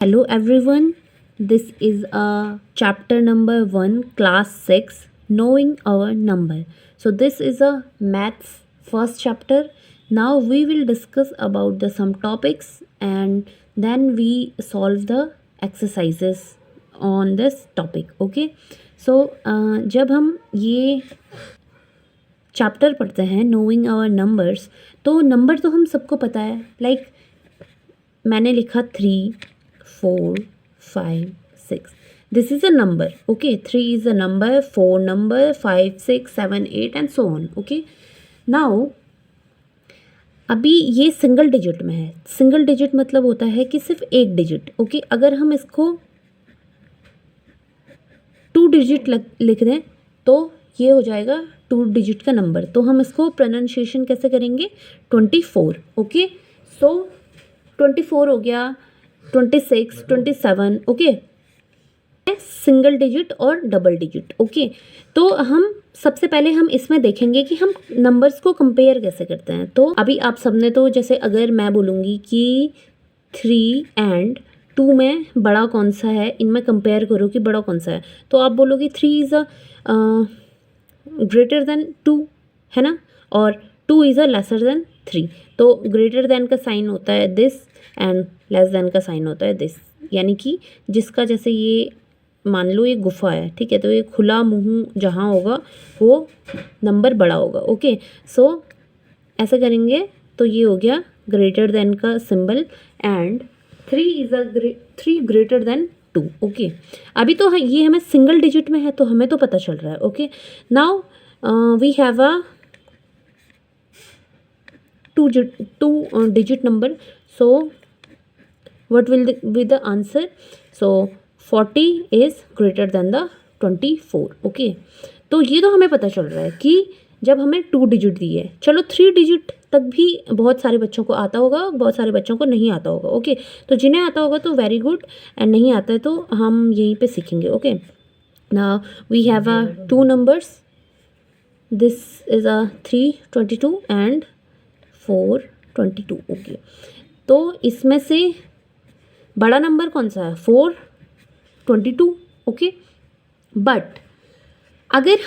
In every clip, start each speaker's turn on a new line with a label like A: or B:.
A: Hello everyone, this is chapter number 1, class 6, knowing our number. So this is a maths first chapter. Now we will discuss about the some topics and then we solve the exercises on this topic. Okay. So जब हम ये chapter पढ़ते हैं knowing our numbers, तो number तो हम सबको पता है. लाइक मैंने लिखा 3, 4, 5, 6. This is a number. Okay, 3 is a number, 4 number, 5, 6, 7, 8 and so on. Okay. Now अभी ये सिंगल डिजिट में है. सिंगल डिजिट मतलब होता है कि सिर्फ एक डिजिट. ओके, अगर हम इसको 2 डिजिट लिख दें तो ये हो जाएगा 2 डिजिट का नंबर. तो हम इसको प्रोनाउंसिएशन कैसे करेंगे? 24. ओके, सो 24 हो गया, 26, 27. ओके, सिंगल डिजिट और डबल डिजिट. ओके, तो हम सबसे पहले हम इसमें देखेंगे कि हम नंबर्स को कंपेयर कैसे करते हैं. तो अभी आप सबने तो जैसे अगर मैं बोलूँगी कि 3 एंड 2 में बड़ा कौन सा है, इनमें कंपेयर करो कि बड़ा कौन सा है, तो आप बोलोगे 3 इज़ अ ग्रेटर देन 2, है ना, और 2 इज़ अ लेसर देन 3. तो ग्रेटर देन का साइन होता है दिस एंड लेस देन का साइन होता है दिस. यानी कि जिसका जैसे ये मान लो ये गुफा है, ठीक है, तो ये खुला मुंह जहाँ होगा वो नंबर बड़ा होगा. ओके, सो ऐसा करेंगे तो ये हो गया ग्रेटर देन का symbol and 3 greater than 2. Okay, अभी तो ये हमें सिंगल डिजिट में है तो हमें तो पता चल रहा है. Okay, now we have a 2 digit number. So what will be the answer? So 40 is greater than the 24. Okay, तो ये तो हमें पता चल रहा है कि जब हमें 2 डिजिट दी है. चलो 3 डिजिट तक भी बहुत सारे बच्चों को आता होगा, बहुत सारे बच्चों को नहीं आता होगा. ओके, तो जिन्हें आता होगा तो वेरी गुड, एंड नहीं आता है तो हम यहीं पे सीखेंगे. Okay, now we have a 2 numbers. This is a 322 and 422. Okay, तो इसमें से बड़ा नंबर कौन सा है? 422. ओके, बट अगर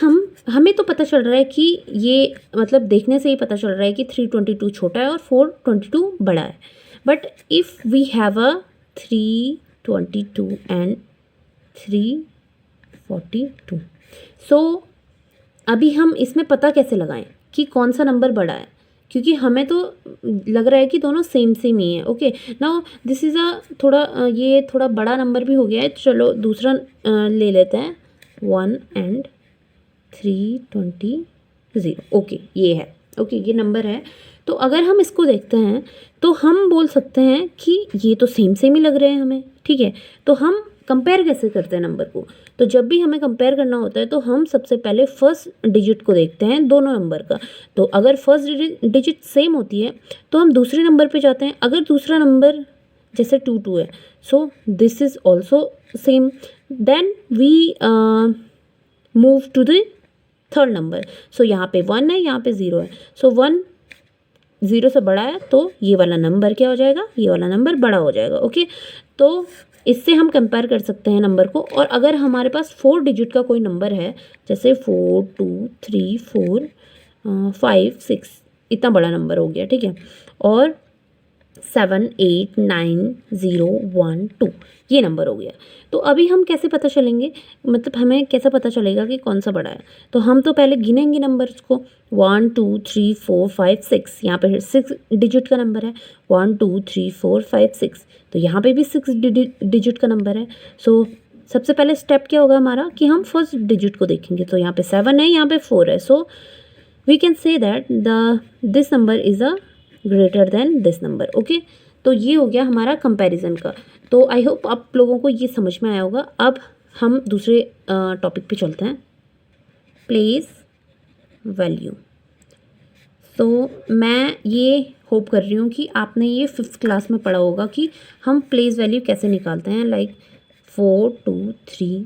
A: हमें तो पता चल रहा है कि ये मतलब देखने से ही पता चल रहा है कि 322 छोटा है और 422 बड़ा है. But if we have a 322 and 342, so अभी हम इसमें पता कैसे लगाएं कि कौन सा नंबर बड़ा है, क्योंकि हमें तो लग रहा है कि दोनों सेम सेम ही है. ओके, नाउ दिस इज़ अ ये थोड़ा बड़ा नंबर भी हो गया है. चलो दूसरा ले लेते हैं, 1 एंड 320. ओके, ये है. ओके, ये नंबर है. तो अगर हम इसको देखते हैं तो हम बोल सकते हैं कि ये तो सेम सेम ही लग रहे हैं हमें. ठीक है, तो हम कंपेयर कैसे करते हैं नंबर को? तो जब भी हमें कंपेयर करना होता है तो हम सबसे पहले फर्स्ट डिजिट को देखते हैं दोनों नंबर का. तो अगर फर्स्ट डिजिट सेम होती है तो हम दूसरे नंबर पे जाते हैं. अगर दूसरा नंबर जैसे 2 है, so this is also same, then we move to the third number. So यहाँ पे 1 है, यहाँ पे 0 है. सो 1 0 से बड़ा है तो ये वाला नंबर क्या हो जाएगा? ये वाला नंबर बड़ा हो जाएगा. ओके, तो इससे हम कंपेयर कर सकते हैं नंबर को. और अगर हमारे पास 4 डिजिट का कोई नंबर है, जैसे 4, 2, 3, 4, 5, 6, इतना बड़ा नंबर हो गया, ठीक है, और 7, 8, 9, 0, 1, 2 ये नंबर हो गया. तो अभी हम कैसे पता चलेंगे, मतलब हमें कैसे पता चलेगा कि कौन सा बड़ा है? तो हम तो पहले गिनेंगे नंबर्स को. 1, 2, 3, 4, 5, 6. यहाँ पे 6 डिजिट का नंबर है. 1, 2, 3, 4, 5, 6. तो यहाँ पे भी 6 डिजिट का नंबर है. सो सबसे पहले स्टेप क्या होगा हमारा कि हम फर्स्ट डिजिट को देखेंगे. तो यहाँ पे 7 है, यहाँ पे 4 है. So we can say that this number is a greater than this number. Okay, तो ये हो गया हमारा कंपैरिजन का. तो आई होप आप लोगों को ये समझ में आया होगा. अब हम दूसरे टॉपिक पे चलते हैं, प्लेस वैल्यू. तो मैं ये होप कर रही हूँ कि आपने ये 5th क्लास में पढ़ा होगा कि हम प्लेस वैल्यू कैसे निकालते हैं. लाइक 4, 2, 3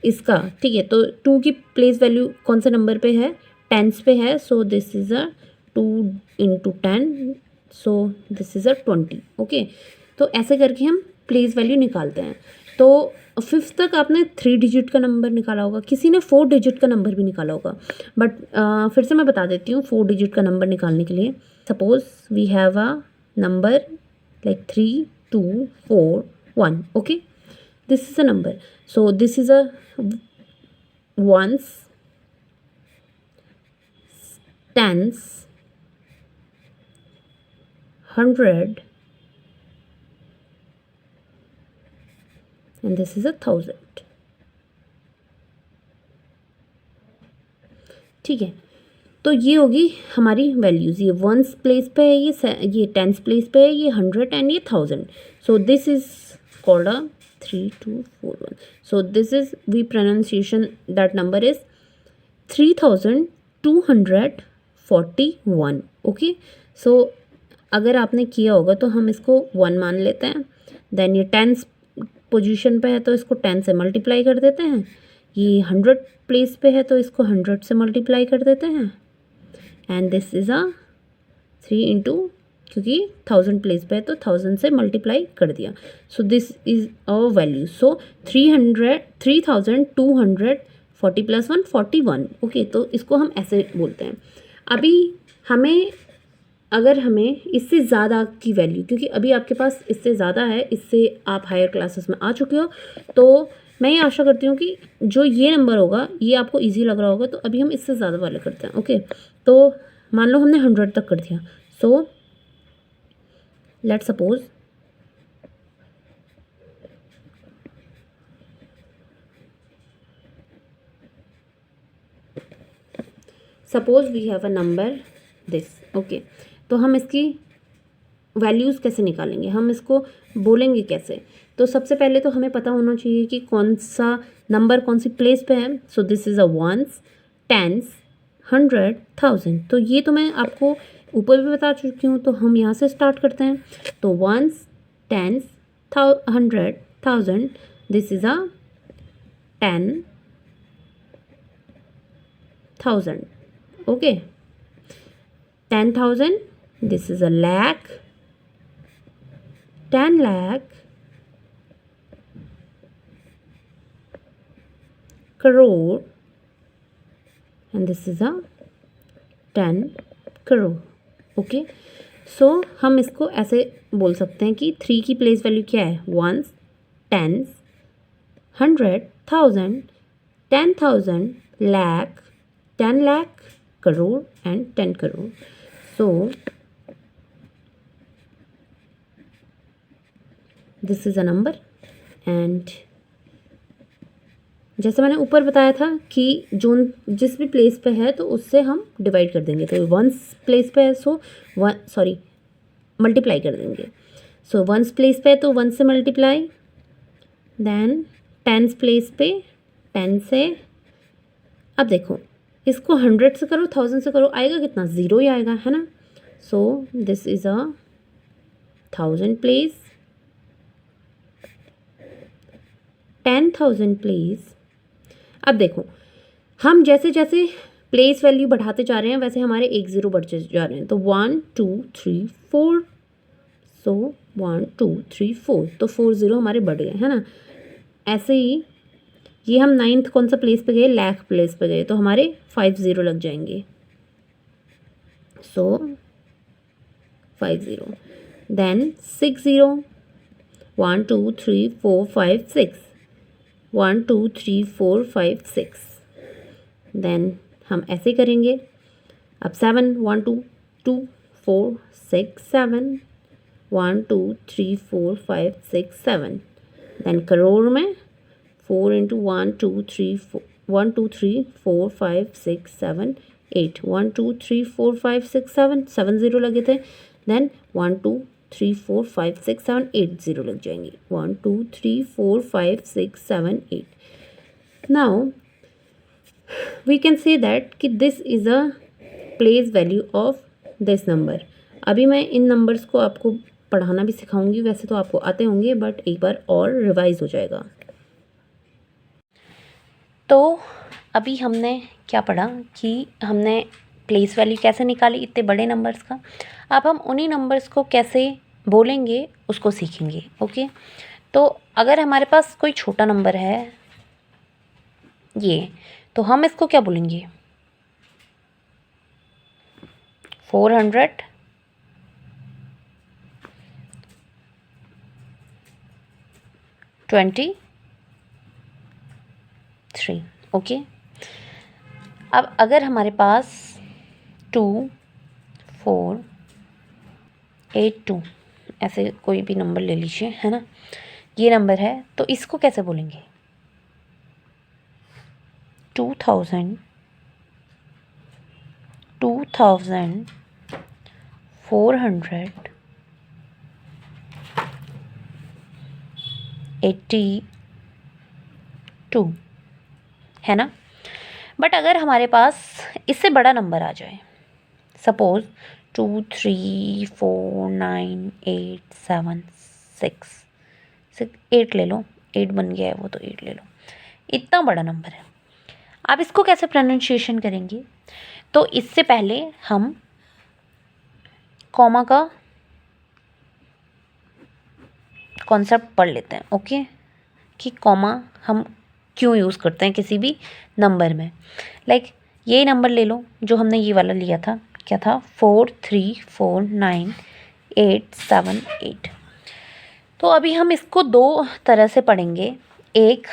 A: इसका, ठीक है. तो 2 की प्लेस वैल्यू कौन से नंबर पे है? टेंस पे है. So this is a 2 into 10, so this is a 20. Okay, तो ऐसे करके हम प्लेस वैल्यू निकालते हैं। तो 5th तक आपने 3 डिजिट का नंबर निकाला होगा, किसी ने 4 डिजिट का नंबर भी निकाला होगा, बट फिर से मैं बता देती हूँ 4 डिजिट का नंबर निकालने के लिए। Suppose we have a number like 3 2 4 1, okay, this is a number, so this is a ones, tens, 100 and this is 1000। ठीक है, तो ये होगी हमारी वैल्यूज़। ये वंस प्लेस पे है, ये टेंस प्लेस पे है, ये 100 एंड ये 1000। So this is called a 3241। So this is we pronunciation that number is 3241। Okay, so अगर आपने किया होगा तो हम इसको 1 मान लेते हैं। देन ये टेंस पोजीशन पे है तो इसको 10 से मल्टीप्लाई कर देते हैं। ये 100 प्लेस पे है तो इसको 100 से मल्टीप्लाई कर देते हैं। And this is a 3 into, क्योंकि 1000 प्लेस पे है तो 1000 से मल्टीप्लाई कर दिया। सो this is our value. So 3240 plus 1 41। Okay, तो इसको हम ऐसे बोलते हैं। अभी अगर हमें इससे ज़्यादा की वैल्यू, क्योंकि अभी आपके पास इससे ज़्यादा है, इससे आप हायर क्लासेस में आ चुके हो, तो मैं ये आशा करती हूँ कि जो ये नंबर होगा ये आपको इजी लग रहा होगा। तो अभी हम इससे ज़्यादा वाले करते हैं। ओके, तो मान लो हमने 100 तक कर दिया। So let's suppose we have a number this. Okay, तो हम इसकी वैल्यूज़ कैसे निकालेंगे, हम इसको बोलेंगे कैसे? तो सबसे पहले तो हमें पता होना चाहिए कि कौन सा नंबर कौन सी प्लेस पे है। So this is a ones, tens, 100, 1000। तो ये तो मैं आपको ऊपर भी बता चुकी हूँ, तो हम यहाँ से स्टार्ट करते हैं। तो ones, tens, 100, 1000, this is a 10,000। Okay, 10,000, this is a lakh, 10 lakh, crore, and this is a 10 crore। Okay, सो हम इसको ऐसे बोल सकते हैं कि 3 की प्लेस वैल्यू क्या है? Ones, tens, 100, 1000, 10,000, lakh, 10 lakh, crore and 10 crore। So this is a number. And जैसे मैंने ऊपर बताया था कि जो जिस भी प्लेस पे है तो उससे हम डिवाइड कर देंगे। तो वंस प्लेस पे है सो मल्टीप्लाई कर देंगे। सो वंस प्लेस पे है तो 1 से मल्टीप्लाई, देन टेंस प्लेस पे 10 से। अब देखो, इसको 100 से करो, 1000 से करो, आएगा कितना? 0 ही आएगा, है ना। सो this is a 1000 place, 10,000 place. अब देखो, हम जैसे जैसे प्लेस वैल्यू बढ़ाते जा रहे हैं वैसे हमारे 1 0 बढ़ते जा रहे हैं। तो 1 2 3 4, सो 1 2 3 4, तो 4 0 हमारे बढ़ गए, है ना। ऐसे ही ये हम 9th कौन सा प्लेस पे गए? लाख प्लेस पे गए, तो हमारे 5 0 लग जाएंगे। सो 5 0, देन 6 0, 1 2 3 4 5 6, 1 2 3 4 5 6, देन हम ऐसे करेंगे। अब 7 1 2 2 4 6 7, 1 2 3 4 5 6 7, देन करोड़ में 4 इंटू 1 2 3 4 1 2 3 4 5 6 7 8, 1 2 3 4 5 6 7, 7 0 लगे थे। देन 1 2 3 4 5 6 7 8 0 लग जाएंगे। 1 2 3 4 5 6 7 8। Now we can say that कि this is a place value of this number. अभी मैं इन नंबर्स को आपको पढ़ाना भी सिखाऊंगी, वैसे तो आपको आते होंगे बट एक बार और रिवाइज हो जाएगा। तो अभी हमने क्या पढ़ा कि हमने प्लेस वैल्यू कैसे निकाली इतने बड़े नंबर्स का। अब हम उन्हीं नंबर्स को कैसे बोलेंगे उसको सीखेंगे। ओके, तो अगर हमारे पास कोई छोटा नंबर है ये, तो हम इसको क्या बोलेंगे, 423। ओके, अब अगर हमारे पास 2482 ऐसे कोई भी नंबर ले लीजिए, है ना, ये नंबर है, तो इसको कैसे बोलेंगे, 2482, है ना। बट अगर हमारे पास इससे बड़ा नंबर आ जाए, सपोज 2349876 ले लो, 8 बन गया है वो, तो 8 ले लो, इतना बड़ा नंबर है, आप इसको कैसे प्रोनाउंसिएशन करेंगे। तो इससे पहले हम कॉमा का कॉन्सेप्ट पढ़ लेते हैं। ओके, कि कॉमा हम क्यों यूज़ करते हैं किसी भी नंबर में। लाइक यही नंबर ले लो जो हमने ये वाला लिया था, क्या था, 4349878। तो अभी हम इसको दो तरह से पढ़ेंगे, एक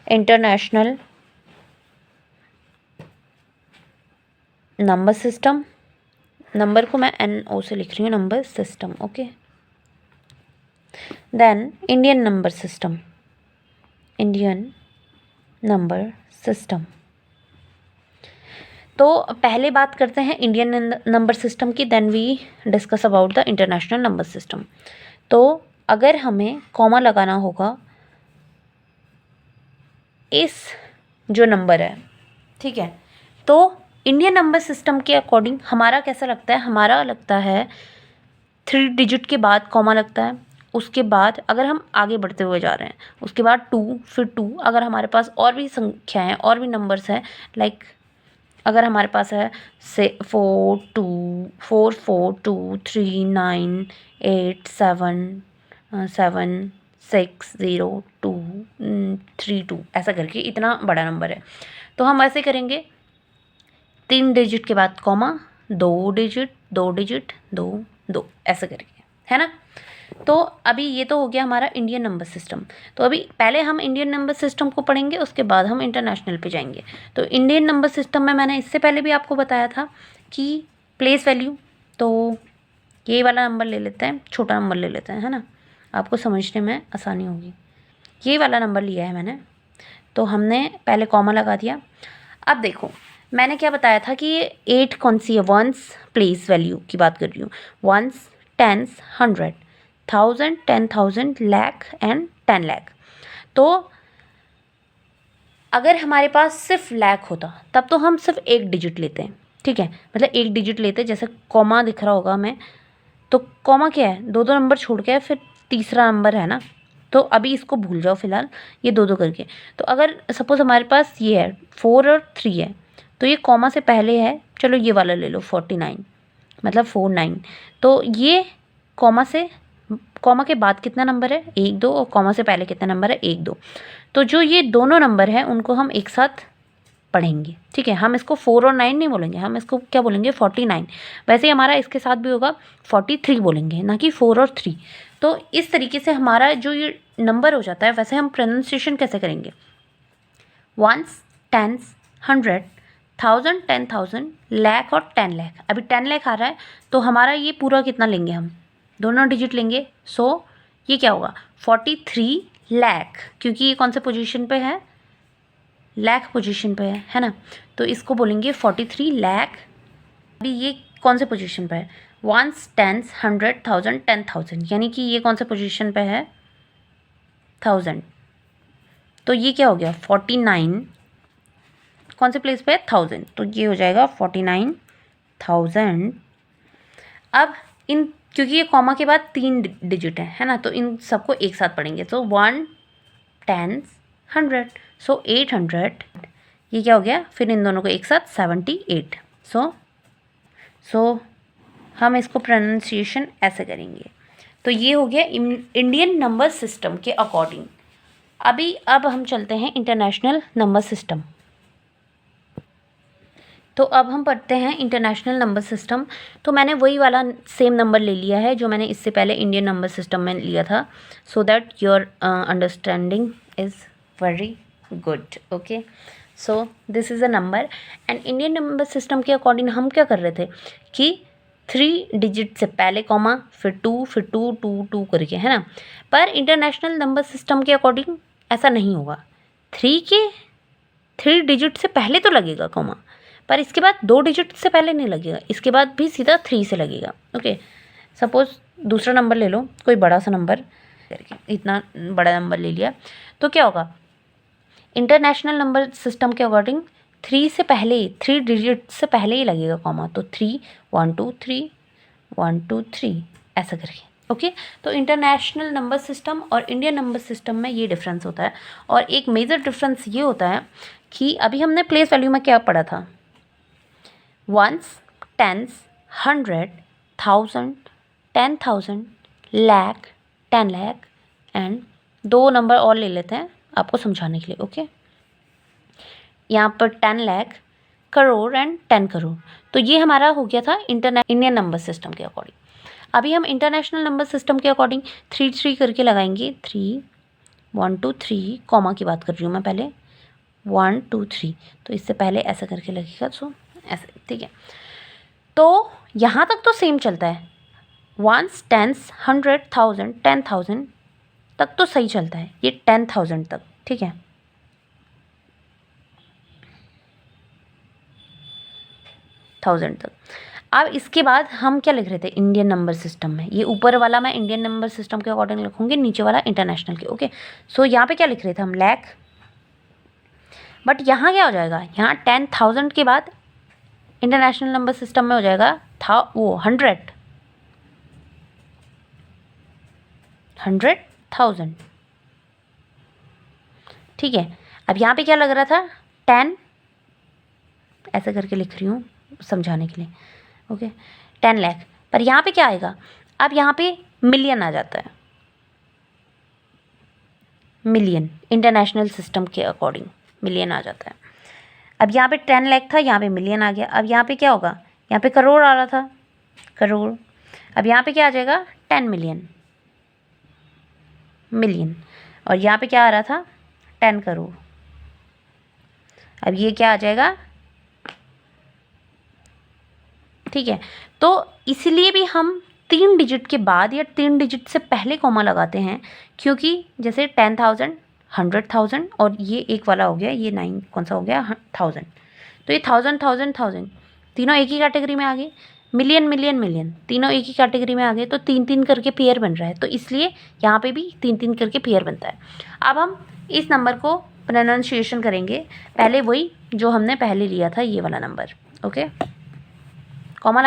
A: इंटरनेशनल नंबर सिस्टम, नंबर को मैं NO से लिख रही हूँ, number system. Okay, then Indian number system, Indian number system. तो पहले बात करते हैं इंडियन नंबर सिस्टम की, then we discuss about the international number system. तो अगर हमें कॉमा लगाना होगा इस जो नंबर है, ठीक है, तो इंडियन नंबर सिस्टम के अकॉर्डिंग हमारा कैसा लगता है, हमारा लगता है 3 डिजिट के बाद कॉमा लगता है, उसके बाद अगर हम आगे बढ़ते हुए जा रहे हैं उसके बाद 2, फिर 2, अगर हमारे पास और भी संख्याएं और भी नंबर्स हैं, लाइक अगर हमारे पास है से 4242398707232 ऐसा करके इतना बड़ा नंबर है, तो हम ऐसे करेंगे 3 डिजिट के बाद कॉमा, 2 डिजिट 2 डिजिट 2 2 ऐसे करके, है ना। तो अभी ये तो हो गया हमारा इंडियन नंबर सिस्टम। तो अभी पहले हम इंडियन नंबर सिस्टम को पढ़ेंगे, उसके बाद हम इंटरनेशनल पे जाएंगे। तो इंडियन नंबर सिस्टम में मैंने इससे पहले भी आपको बताया था कि प्लेस वैल्यू, तो ये वाला नंबर ले लेते हैं, छोटा नंबर ले लेते हैं, है ना, आपको समझने में आसानी होगी। ये वाला नंबर लिया है मैंने, तो हमने पहले कॉमा लगा दिया। अब देखो मैंने क्या बताया था कि 8 कौन सी है, वंस प्लेस वैल्यू की बात कर रही हूँ, ones, tens, 100, 1000, 10,000, lakh and 10 lakh. तो अगर हमारे पास सिर्फ लाख होता तब तो हम सिर्फ एक डिजिट लेते हैं, ठीक है, मतलब एक डिजिट लेते हैं, जैसे कॉमा दिख रहा होगा हमें, तो कॉमा क्या है, 2 2 नंबर छोड़ के फिर तीसरा नंबर है ना, तो अभी इसको भूल जाओ फिलहाल, ये 2 2 करके। तो अगर सपोज हमारे पास ये है 4 और 3 है, तो ये कॉमा से पहले है, चलो ये वाला ले लो 49, मतलब 49, तो ये कॉमा के बाद कितना नंबर है, 1 2, और कॉमा से पहले कितना नंबर है, 1 2। तो जो ये दोनों नंबर हैं उनको हम एक साथ पढ़ेंगे, ठीक है, हम इसको 4 और 9 नहीं बोलेंगे, हम इसको क्या बोलेंगे, 49। वैसे ही हमारा इसके साथ भी होगा 43 बोलेंगे, ना कि 4 और 3। तो इस तरीके से हमारा जो ये नंबर हो जाता है, वैसे हम प्रोनाउंसिएशन कैसे करेंगे, वंस, टेंस, 100, 1000, 10,000, लाख और 10 लाख। अभी 10 लाख आ रहा है, तो हमारा ये पूरा कितना लेंगे, हम दोनों डिजिट लेंगे, सो ये क्या होगा, 43 लाख, क्योंकि ये कौन से पोजीशन पे है, लाख पोजीशन पे है ना, तो इसको बोलेंगे 43 लाख। अभी ये कौन से पोजीशन पे है, वंस, टेंस, 100, 1000, 10,000, यानी कि ये कौन से पोजीशन पे है, 1000। तो ये क्या हो गया, 49 कौन से प्लेस पे है, 1000, तो ये हो जाएगा 49,000। अब इन, क्योंकि ये कॉमा के बाद 3 डिजिट है ना, तो इन सबको एक साथ पढ़ेंगे, तो 1 10 100, सो 800, ये क्या हो गया, फिर इन दोनों को एक साथ 78। सो हम इसको प्रोनाउंसिएशन ऐसे करेंगे। तो तो ये हो गया इंडियन नंबर सिस्टम के अकॉर्डिंग। अब हम चलते हैं इंटरनेशनल नंबर सिस्टम। तो अब हम पढ़ते हैं इंटरनेशनल नंबर सिस्टम। तो मैंने वही वाला सेम नंबर ले लिया है जो मैंने इससे पहले इंडियन नंबर सिस्टम में लिया था, so that your understanding is very good. Okay, so this is a number and Indian number system के अकॉर्डिंग हम क्या कर रहे थे कि 3 डिजिट से पहले कॉमा, फिर 2, फिर 2 2 2 करके, है ना। पर इंटरनेशनल नंबर सिस्टम के अकॉर्डिंग ऐसा नहीं होगा। 3 डिजिट से पहले तो लगेगा कॉमा, पर इसके बाद 2 डिजिट से पहले नहीं लगेगा, इसके बाद भी सीधा 3 से लगेगा। ओके, सपोज दूसरा नंबर ले लो, कोई बड़ा सा नंबर करके, इतना बड़ा नंबर ले लिया, तो क्या होगा इंटरनेशनल नंबर सिस्टम के अकॉर्डिंग 3 डिजिट से पहले ही लगेगा कॉमा, तो 3 1 2 3 1 2 3 ऐसा करके। ओके, तो इंटरनेशनल नंबर सिस्टम और इंडियन नंबर सिस्टम में ये डिफरेंस होता है। और एक मेजर डिफरेंस ये होता है कि अभी हमने प्लेस वैल्यू में क्या पढ़ा था, ones, tens, 100, 1000, 10,000, lakh, 10 lakh and 2 number और ले लेते हैं आपको समझाने के लिए। ओके, यहाँ पर 10 लाख, करोड़ एंड 10 करोड़। तो ये हमारा हो गया था इंडियन नंबर सिस्टम के अकॉर्डिंग। अभी हम इंटरनेशनल नंबर सिस्टम के अकॉर्डिंग 3 3 करके लगाएंगे। 3 1 2 3, कॉमा की बात कर रही हूँ मैं पहले, 1 2 3, तो इससे पहले ऐसा करके लगेगा, सो ऐसे, ठीक है। तो यहाँ तक तो सेम चलता है, वंस, टेंस, 100, 1000, 10,000 तक तो सही चलता है, ये 10,000 तक, ठीक है। थाउजेंड तक। अब इसके बाद हम क्या लिख रहे थे इंडियन नंबर सिस्टम में, ये ऊपर वाला मैं इंडियन नंबर सिस्टम के अकॉर्डिंग लिखूंगी, नीचे वाला इंटरनेशनल के। ओके, सो यहाँ पे क्या लिख रहे थे हम, लाख, बट यहाँ क्या हो जाएगा, यहाँ 10,000 के बाद इंटरनेशनल नंबर सिस्टम में हो जाएगा वो 100,000, ठीक है। अब यहाँ पे क्या लग रहा था, 10, ऐसे करके लिख रही हूँ समझाने के लिए। ओके, 10 लाख, पर यहाँ पे क्या आएगा, अब यहाँ पे मिलियन आ जाता है, मिलियन इंटरनेशनल सिस्टम के अकॉर्डिंग मिलियन आ जाता है। अब यहाँ पे 10 लाख था, यहाँ पे मिलियन आ गया। अब यहाँ पे क्या होगा, यहाँ पे करोड़ आ रहा था, करोड़। अब यहाँ पे क्या आ जाएगा, 10 मिलियन, मिलियन। और यहाँ पे क्या आ रहा था, 10 करोड़। अब ये क्या आ जाएगा, ठीक है। तो इसलिए भी हम 3 डिजिट के बाद या 3 डिजिट से पहले कॉमा लगाते हैं, क्योंकि जैसे 10,000, 100,000 और ये एक वाला हो गया, ये 9 कौन सा हो गया, 1000, तो ये 1000 1000 1000 तीनों एक ही कैटेगरी में आ गए। मिलियन मिलियन मिलियन तीनों एक ही कैटेगरी में आ गए, तो 3 3 करके पेयर बन रहा है, तो इसलिए यहाँ पे भी 3 3 करके पेयर बनता है। अब हम इस नंबर को प्रोनाउंसिएशन करेंगे, पहले वही जो हमने पहले लिया था, ये वाला नंबर। ओके, कॉमा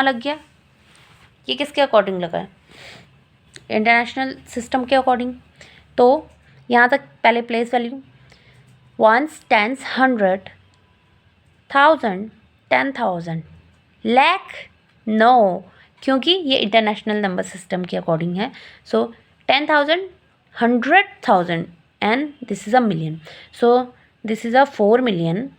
A: लग गया, ये किसके अकॉर्डिंग लगा है, इंटरनेशनल सिस्टम के अकॉर्डिंग। तो यहाँ तक पहले place value, ones, tens, 100, 1000, 10,000, lakh, no, क्योंकि ये इंटरनेशनल नंबर सिस्टम के अकॉर्डिंग है। So 10,000, 100,000 and this is a million, so this is a 4 million,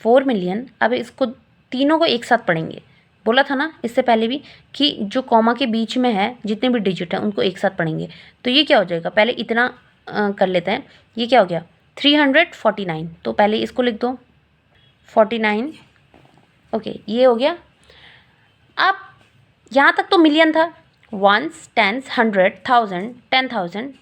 A: 4 million. अब इसको तीनों को एक साथ पढ़ेंगे, बोला था ना इससे पहले भी कि जो कॉमा के बीच में है जितने भी डिजिट हैं उनको एक साथ पढ़ेंगे। तो ये क्या हो जाएगा, पहले इतना कर लेते हैं, ये क्या हो गया 349, तो पहले इसको लिख दो 49। ओके, ये हो गया। अब यहाँ तक तो मिलियन था, वंस, टेंस, 100, 1000, 10,000,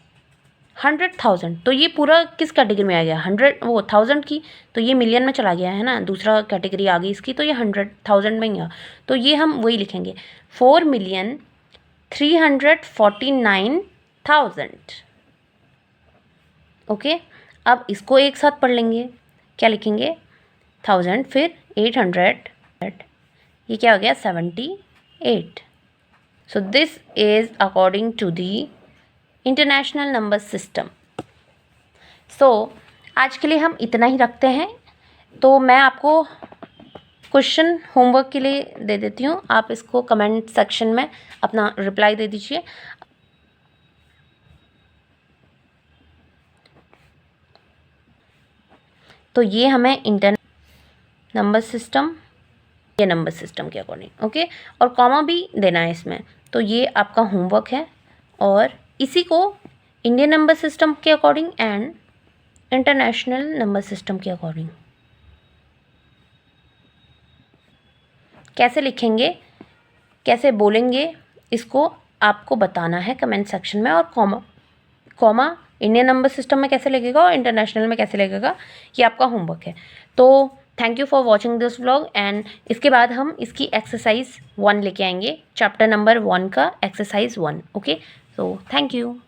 A: 100,000, तो ये पूरा किस कैटेगरी में आ गया, 1000 की, तो ये मिलियन में चला गया है ना, दूसरा कैटेगरी आ गई इसकी, तो ये 100,000 में ही आ, तो ये हम वही लिखेंगे 4,349,000। ओके, अब इसको एक साथ पढ़ लेंगे, क्या लिखेंगे 1000, फिर 800, ये क्या हो गया 78। So this is according to the international number system. So आज के लिए हम इतना ही रखते हैं। तो मैं आपको क्वेश्चन होमवर्क के लिए दे देती हूँ, आप इसको कमेंट सेक्शन में अपना रिप्लाई दे दीजिए। तो ये हमें इंटरनल नंबर सिस्टम, ये नंबर सिस्टम के अकॉर्डिंग, ओके, और कॉमा भी देना है इसमें। तो ये आपका होमवर्क है, और इसी को इंडियन नंबर सिस्टम के according and international number system के अकॉर्डिंग कैसे लिखेंगे, कैसे बोलेंगे, इसको आपको बताना है कमेंट सेक्शन में। और कॉमा इंडियन नंबर सिस्टम में कैसे लगेगा और इंटरनेशनल में कैसे लगेगा, ये आपका होमवर्क है। तो thank you for watching this vlog, and इसके बाद हम इसकी एक्सरसाइज 1 लेके आएंगे, चैप्टर नंबर 1 का exercise 1, okay. So thank you.